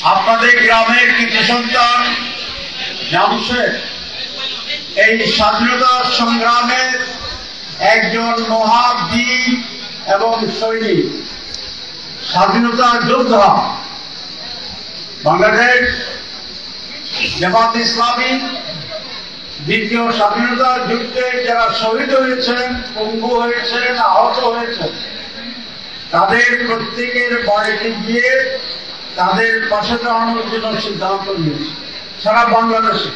আপনাদের গ্রামের কৃতি সন্তান জামশেদ এই স্বাধীনতা সংগ্রামের একজন মহাবীর এবং সৈনিক, স্বাধীনতা যোদ্ধা। বাংলাদেশ জামাত ইসলামী দ্বিতীয় স্বাধীনতা যুদ্ধে যারা শহীদ হয়েছেন, পঙ্গু হয়েছেন, আহত হয়েছেন, তাদের প্রত্যেকের বাড়িতে গিয়ে তাদের পাশে দাঁড়ানোর জন্য সিদ্ধান্ত নিয়েছে সারা বাংলাদেশে।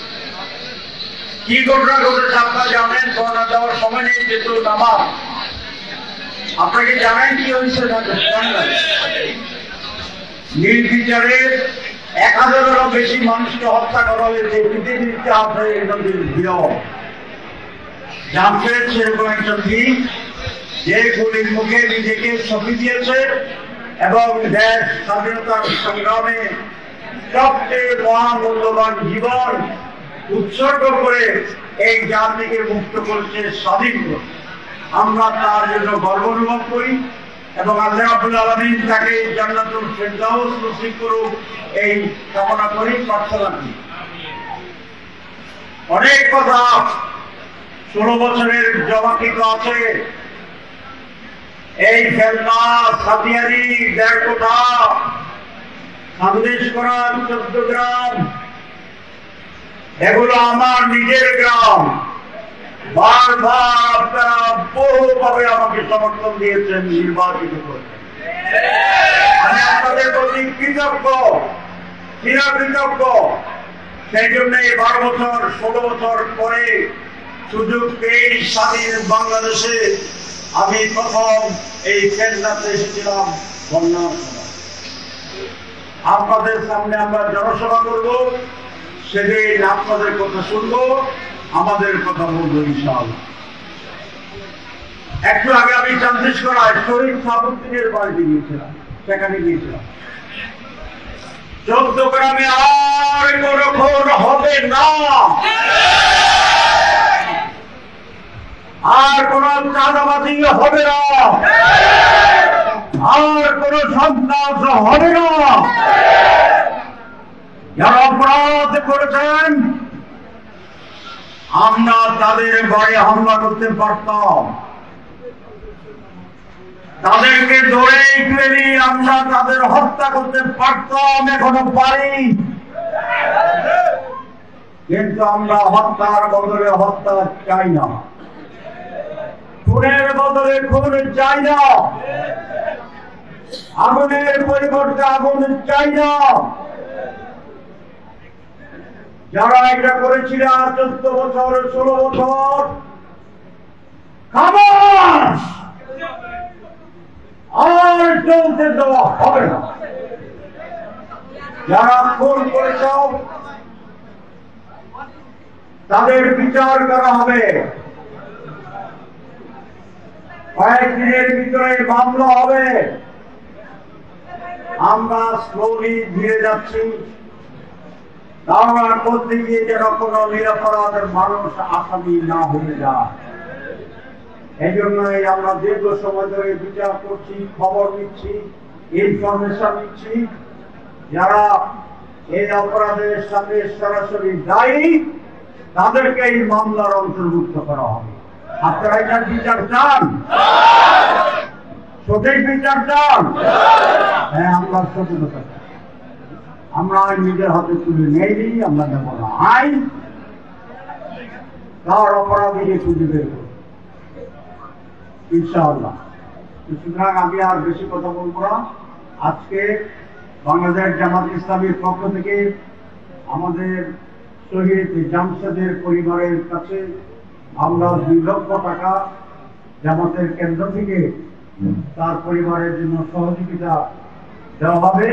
কি ঘটনা ঘটেছে আপনারা জানেন, ঘটনা দেওয়ার সময় নেই, যেহেতু নামাজ। আপনাকে জানেন কি হয়েছে? নির্বিচারে 1000-এরও বেশি মানুষকে হত্যা করা হয়েছে। পৃথিবীর ইতিহাসে জামশেদ সেরকম একজন বীর, যে গুলির মুখে নিজেকে সঁপে দিয়েছে এবং দেশ স্বাধীনতার সংগ্রামে সবচেয়ে মহামূল্যবান জীবন উৎসর্গ করে এই জাতিকে মুক্ত করেছে, স্বাধীন করে। আমরা তার জন্য গর্ব অনুভব করি এবং আল্লাহ রাব্বুল আলামিন তাকে জান্নাতুল ফেরদাউস নসিব করুক এই কামনা করি, প্রার্থনা করি। অনেক কথা 16 বছরের জমাকৃত আছে। এই ফেলনা, সাতিয়ারি, দেড়কোঠা, সন্দেশ করা 14 গ্রাম, এগুলো আমার নিজের গ্রাম। বারবার আপনারা বহুভাবে আমাকে সমর্থন দিয়েছেন, নির্বাচিত করেছেন। আমি আপনাদের প্রতি কৃতজ্ঞ, চিরকৃতজ্ঞ। সেই জন্য 12 বছর 16 বছর পরে সুযোগ পেয়ে স্বাধীন বাংলাদেশে আমি প্রথম এই কেন্দ্রাতে এসেছিলাম বন্যার সময়। আপনাদের সামনে আমরা জনসভা করব, সেদিন আপনাদের কথা শুনবো, আমাদের কথা বলবো ইনশাআল্লাহ। একটু আগে আমি চান্দিশ করায় শহীদ সাবুদ্দিনের বাড়িতে গিয়েছিলাম, সেখানে গিয়েছিলাম। 14 গ্রামে আর কোনো খুন হবে না, আর কোন চাঁদাবাজি হবে না, আর কোন সন্ত্রাস হবে না। যারা অপরাধ করেছেন আমরা তাদের বাড়ি হামলা করতে পারতাম, তাদেরকে ধরে ফেলি, আমরা তাদের হত্যা করতে পারতাম, এখনো পারি। কিন্তু আমরা হত্যার বদলে হত্যা চাই না, খুনের বদলে খুন চাই না, আগুনের পরিবর্তে আগুন চাই না। যারা এটা করেছিল 14 বছর 16 বছর, খামোশ, আর চলতে দেওয়া হবে না। যারা খুন করেছ তাদের বিচার করা হবে, কয়েকদিনের ভিতরে মামলা হবে। আমরা স্লোলি ধীরে যাচ্ছি, ধারণা করতে গিয়ে যেন কোনো নিরপরাধের মানুষ আসামি না হয়ে যায়। এই জন্যই আমরা দীর্ঘ সময় ধরে বিচার করছি, খবর নিচ্ছি, ইনফরমেশন নিচ্ছি। যারা এই অপরাধের সাথে সরাসরি দায়ী তাদেরকে এই মামলার অন্তর্ভুক্ত করা হবে। আপনারা এটার বিচার চান? সঠিক বিচার চান? হ্যাঁ, আমরা সঠিকতা চাই। আমরা নিজের হাতে তুলে নেই, আমরা নেব না আইন। তার অপরাধীকে খুঁজে বের করব ইনশাআল্লাহ। সুতরাং আমি আর বেশি কথা বলবো না। আজকে বাংলাদেশ জামাত ইসলামীর পক্ষ থেকে আমাদের শহীদ জামশেদের পরিবারের কাছে আমরা 2 লক্ষ টাকা জামাতের কেন্দ্র থেকে তার পরিবারের জন্য সহযোগিতা দেওয়া হবে।